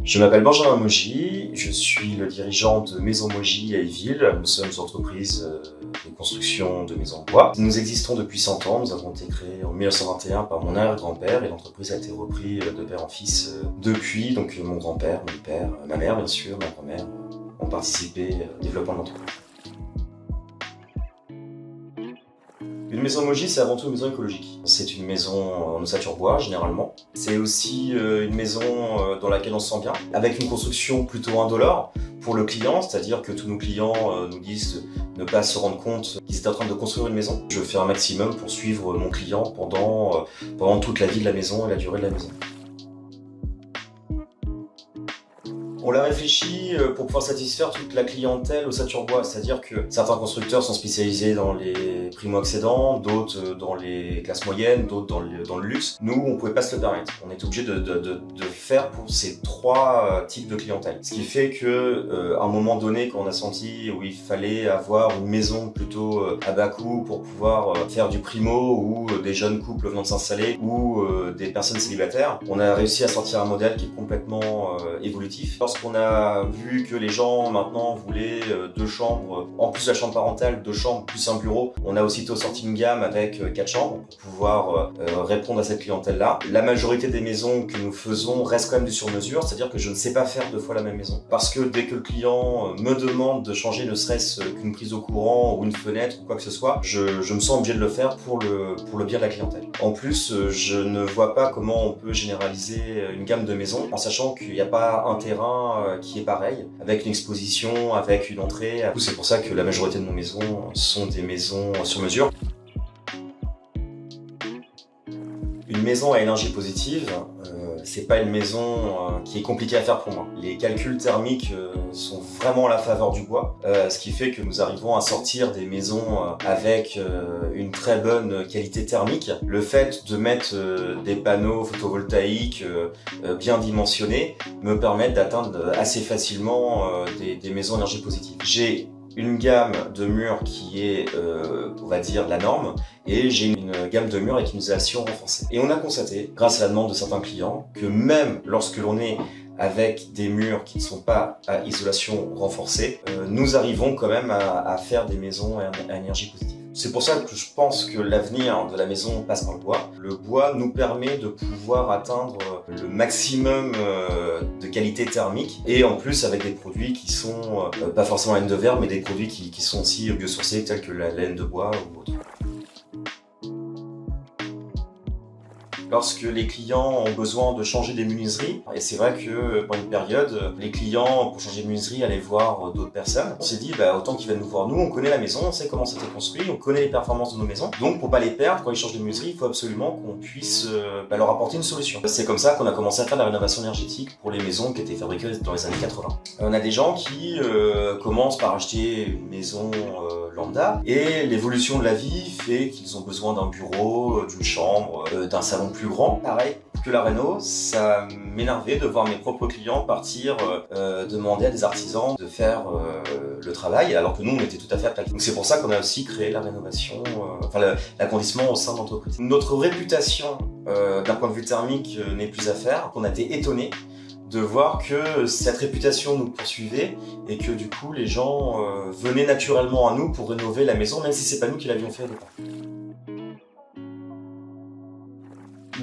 Je m'appelle Benjamin Mogy, je suis le dirigeant de Maison Mogy à Yville. Nous sommes une entreprise de construction de maisons en bois. Nous existons depuis 100 ans, nous avons été créés en 1921 par mon arrière-grand-père et l'entreprise a été reprise de père en fils depuis. Donc mon grand-père, mon père, ma mère bien sûr, ma grand-mère ont participé au développement de l'entreprise. Une maison Mogy, c'est avant tout une maison écologique. C'est une maison en ossature bois, généralement. C'est aussi une maison dans laquelle on se sent bien, avec une construction plutôt indolore pour le client, c'est-à-dire que tous nos clients nous disent de ne pas se rendre compte qu'ils étaient en train de construire une maison. Je fais un maximum pour suivre mon client pendant toute la vie de la maison et la durée de la maison. On l'a réfléchi pour pouvoir satisfaire toute la clientèle ossature bois, c'est-à-dire que certains constructeurs sont spécialisés dans les primo-accédants, d'autres dans les classes moyennes, d'autres dans le luxe. Nous, on ne pouvait pas se le permettre. On est obligé de faire pour ces trois types de clientèle. Ce qui fait que, à un moment donné, quand on a senti où il fallait avoir une maison plutôt à bas coût pour pouvoir faire du primo ou des jeunes couples venant de s'installer ou des personnes célibataires, on a réussi à sortir un modèle qui est complètement évolutif. On a vu que les gens maintenant voulaient 2 chambres, en plus de la chambre parentale, 2 chambres plus un bureau. On a aussitôt sorti une gamme avec 4 chambres pour pouvoir répondre à cette clientèle-là. La majorité des maisons que nous faisons restent quand même du sur-mesure, c'est-à-dire que je ne sais pas faire 2 fois la même maison. Parce que dès que le client me demande de changer ne serait-ce qu'une prise au courant ou une fenêtre ou quoi que ce soit, je me sens obligé de le faire pour le bien de la clientèle. En plus, je ne vois pas comment on peut généraliser une gamme de maisons en sachant qu'il n'y a pas un terrain qui est pareil, avec une exposition, avec une entrée. C'est pour ça que la majorité de nos maisons sont des maisons sur mesure. Une maison à énergie positive, c'est pas une maison qui est compliquée à faire pour moi. Les calculs thermiques sont vraiment à la faveur du bois, ce qui fait que nous arrivons à sortir des maisons avec une très bonne qualité thermique. Le fait de mettre des panneaux photovoltaïques bien dimensionnés me permet d'atteindre assez facilement des maisons à énergie positive. J'ai une gamme de murs qui est, on va dire, la norme, et j'ai une gamme de murs avec une isolation renforcée. Et on a constaté, grâce à la demande de certains clients, que même lorsque l'on est avec des murs qui ne sont pas à isolation renforcée, nous arrivons quand même à faire des maisons à énergie positive. C'est pour ça que je pense que l'avenir de la maison passe par le bois. Le bois nous permet de pouvoir atteindre le maximum de qualité thermique et en plus avec des produits qui sont pas forcément laine de verre mais des produits qui sont aussi biosourcés tels que la laine de bois ou autre. Lorsque les clients ont besoin de changer des menuiseries, et c'est vrai que pendant une période, les clients, pour changer de menuiserie, allaient voir d'autres personnes. On s'est dit, autant qu'ils viennent nous voir nous, on connaît la maison, on sait comment c'était construit, on connaît les performances de nos maisons. Donc pour pas les perdre, quand ils changent de menuiserie, il faut absolument qu'on puisse leur apporter une solution. C'est comme ça qu'on a commencé à faire de la rénovation énergétique pour les maisons qui étaient fabriquées dans les années 80. On a des gens qui commencent par acheter une maison lambda, et l'évolution de la vie fait qu'ils ont besoin d'un bureau, d'une chambre, d'un salon plus grand. Pareil que la réno, ça m'énervait de voir mes propres clients partir demander à des artisans de faire le travail, alors que nous on était tout à fait à. Donc c'est pour ça qu'on a aussi créé la rénovation, l'agrandissement au sein de l'entreprise. Notre réputation d'un point de vue thermique n'est plus à faire. On a été étonnés de voir que cette réputation nous poursuivait et que du coup les gens venaient naturellement à nous pour rénover la maison, même si c'est pas nous qui l'avions fait au départ.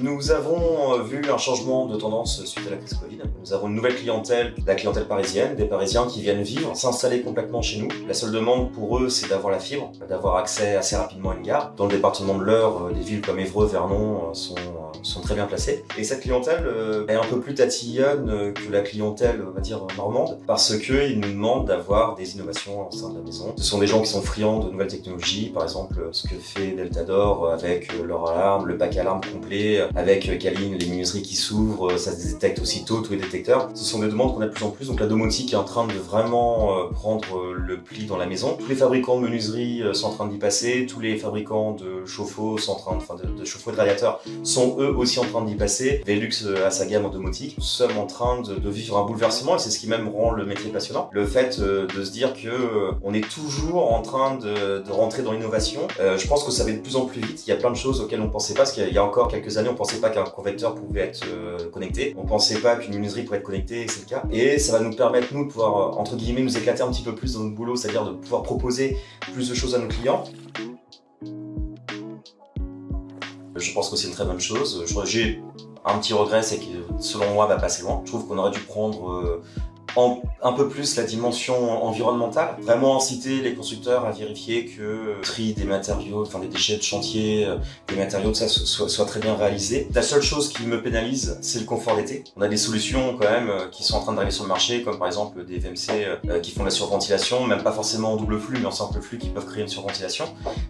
Nous avons vu un changement de tendance suite à la crise Covid. Nous avons une nouvelle clientèle, la clientèle parisienne, des Parisiens qui viennent vivre, s'installer complètement chez nous. La seule demande pour eux, c'est d'avoir la fibre, d'avoir accès assez rapidement à une gare. Dans le département de l'Eure, des villes comme Évreux, Vernon sont très bien placées. Et cette clientèle est un peu plus tatillonne que la clientèle, on va dire, normande, parce qu'ils nous demandent d'avoir des innovations au sein de la maison. Ce sont des gens qui sont friands de nouvelles technologies, par exemple ce que fait Deltador avec leur alarme, le pack alarme complet, avec Caline, les menuiseries qui s'ouvrent, ça se détecte aussitôt, tous les détecteurs. Ce sont des demandes qu'on a de plus en plus, donc la domotique est en train de vraiment prendre le pli dans la maison. Tous les fabricants de menuiseries sont en train d'y passer, tous les fabricants de chauffe-eau sont en train de chauffe-eau et de radiateurs sont eux aussi en train d'y passer. Velux a sa gamme en domotique. Nous sommes en train de vivre un bouleversement et c'est ce qui même rend le métier passionnant. Le fait de se dire que on est toujours en train de rentrer dans l'innovation. Je pense que ça va de plus en plus vite. Il y a plein de choses auxquelles on ne pensait pas, parce qu'il y a encore quelques années, on pensait pas qu'un convecteur pouvait être connecté, on pensait pas qu'une menuiserie pouvait être connectée, et c'est le cas. Et ça va nous permettre, nous, de pouvoir, entre guillemets, nous éclater un petit peu plus dans notre boulot, c'est-à-dire de pouvoir proposer plus de choses à nos clients. Je pense que c'est une très bonne chose. J'ai un petit regret, c'est que selon moi, va pas assez loin. Je trouve qu'on aurait dû prendre un peu plus la dimension environnementale, vraiment inciter les constructeurs à vérifier que le tri des matériaux, enfin des déchets de chantier, des matériaux, tout ça soit très bien réalisé. La seule chose qui me pénalise, c'est le confort d'été. On a des solutions quand même qui sont en train d'arriver sur le marché, comme par exemple des VMC qui font de la surventilation, même pas forcément en double flux, mais en simple flux qui peuvent créer une surventilation.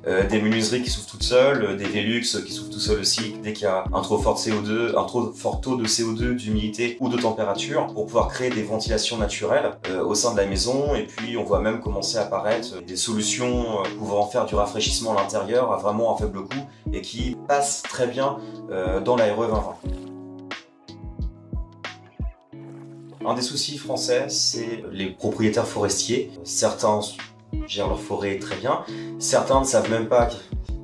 Des menuiseries qui s'ouvrent toutes seules, des Velux qui s'ouvrent tout seuls aussi dès qu'il y a un trop fort CO2, un trop fort taux de CO2, d'humidité ou de température, pour pouvoir créer des ventilations naturelles au sein de la maison. Et puis on voit même commencer à apparaître des solutions pouvant faire du rafraîchissement à l'intérieur à vraiment un faible coût et qui passent très bien dans la RE 2020. Un des soucis français, c'est les propriétaires forestiers. Certains gèrent leur forêt très bien, certains ne savent même pas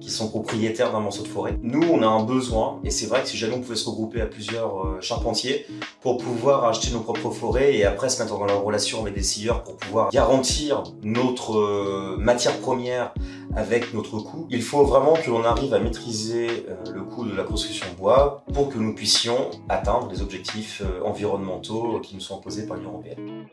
qu'ils sont propriétaires d'un morceau de forêt. Nous, on a un besoin, et c'est vrai que si jamais on pouvait se regrouper à plusieurs charpentiers pour pouvoir acheter nos propres forêts et après se mettre en relation avec des scieurs pour pouvoir garantir notre matière première avec notre coût, il faut vraiment que l'on arrive à maîtriser le coût de la construction bois pour que nous puissions atteindre les objectifs environnementaux qui nous sont imposés par l'Union européenne.